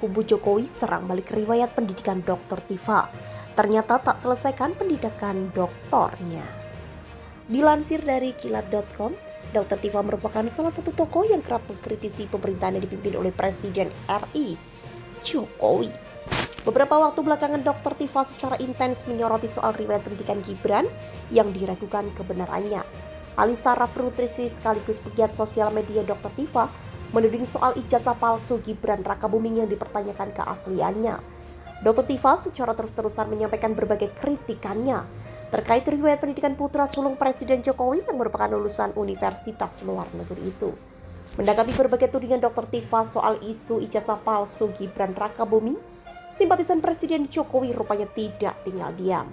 kubu Jokowi serang balik riwayat pendidikan Dr. Tifa. Ternyata tak selesaikan pendidikan doktornya. Dilansir dari kilat.com, Dr. Tifa merupakan salah satu tokoh yang kerap mengkritisi pemerintahan yang dipimpin oleh Presiden RI, Jokowi. Beberapa waktu belakangan Dr. Tifa secara intens menyoroti soal riwayat pendidikan Gibran yang diragukan kebenarannya. Alisa Rafrutrisi sekaligus pegiat sosial media Dr. Tifa menuding soal ijazah palsu Gibran Rakabuming yang dipertanyakan keasliannya. Dr. Tifa secara terus-terusan menyampaikan berbagai kritikannya terkait riwayat pendidikan putra sulung Presiden Jokowi yang merupakan lulusan universitas luar negeri itu. Menanggapi berbagai tudingan Dr. Tifa soal isu ijazah palsu Gibran Rakabuming, simpatisan Presiden Jokowi rupanya tidak tinggal diam.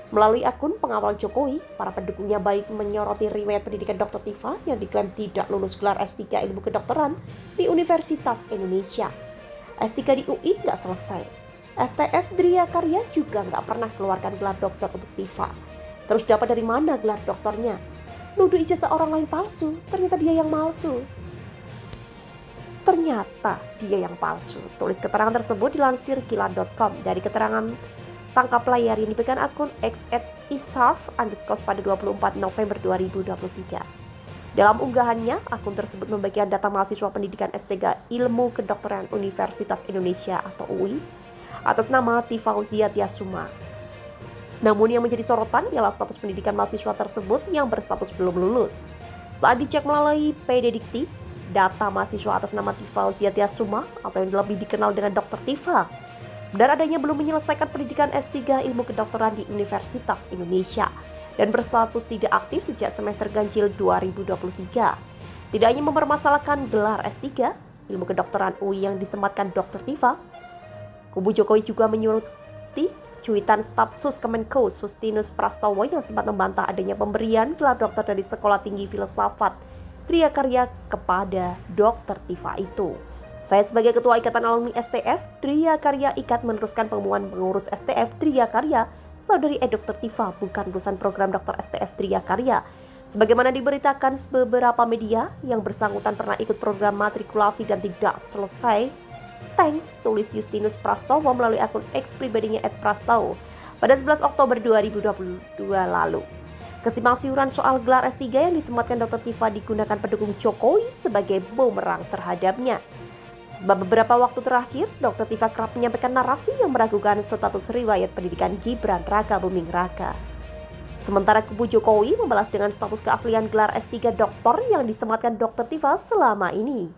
Melalui akun pengawal Jokowi, para pendukungnya baik menyoroti riwayat pendidikan Dr. Tifa yang diklaim tidak lulus gelar S3 ilmu kedokteran di Universitas Indonesia. S3 di UI nggak selesai. STF Dria Karya juga nggak pernah keluarkan gelar dokter untuk Tifa. Terus dapat dari mana gelar doktornya? Nuduh ijazah orang lain palsu, ternyata dia yang palsu. Tulis keterangan tersebut dilansir kilat.com dari keterangan tangkap layar yang dipegang akun @isarf_ pada 24 November 2023. Dalam unggahannya, akun tersebut membagikan data mahasiswa pendidikan S3 Ilmu Kedokteran Universitas Indonesia atau UI atas nama Tifa Tiasuma. Namun yang menjadi sorotan ialah status pendidikan mahasiswa tersebut yang berstatus belum lulus. Saat dicek melalui PD Dikti, data mahasiswa atas nama Tifa Tiasuma atau yang lebih dikenal dengan Dr. Tifa benar adanya belum menyelesaikan pendidikan S3 ilmu kedokteran di Universitas Indonesia dan berstatus tidak aktif sejak semester ganjil 2023. Tidak hanya mempermasalahkan gelar S3 ilmu kedokteran UI yang disematkan Dr. Tifa, kubu Jokowi juga menyuruti cuitan staf Sus Kemenko Sustinus Prastowo yang sempat membantah adanya pemberian gelar dokter dari Sekolah Tinggi Filsafat Tria Karya kepada Dr. Tifa itu. Saya sebagai Ketua Ikatan Alumni STF Tria Karya Ikat meneruskan pengumuman pengurus STF Tria Karya, Saudari Dr. Tifa bukan lulusan program Dr. STF Tria Karya. Sebagaimana diberitakan beberapa media, yang bersangkutan pernah ikut program matrikulasi dan tidak selesai. Thanks, tulis Justinus Prastowo melalui akun X pribadinya @prastowo pada 11 Oktober 2022 lalu. Kesimpang siuran soal gelar S3 yang disematkan Dr. Tifa digunakan pendukung Jokowi sebagai bumerang terhadapnya. Sebab beberapa waktu terakhir, Dr. Tifa kerap menyampaikan narasi yang meragukan status riwayat pendidikan Gibran Rakabuming Raka. Sementara kubu Jokowi membalas dengan status keaslian gelar S3 doktor yang disematkan Dr. Tifa selama ini.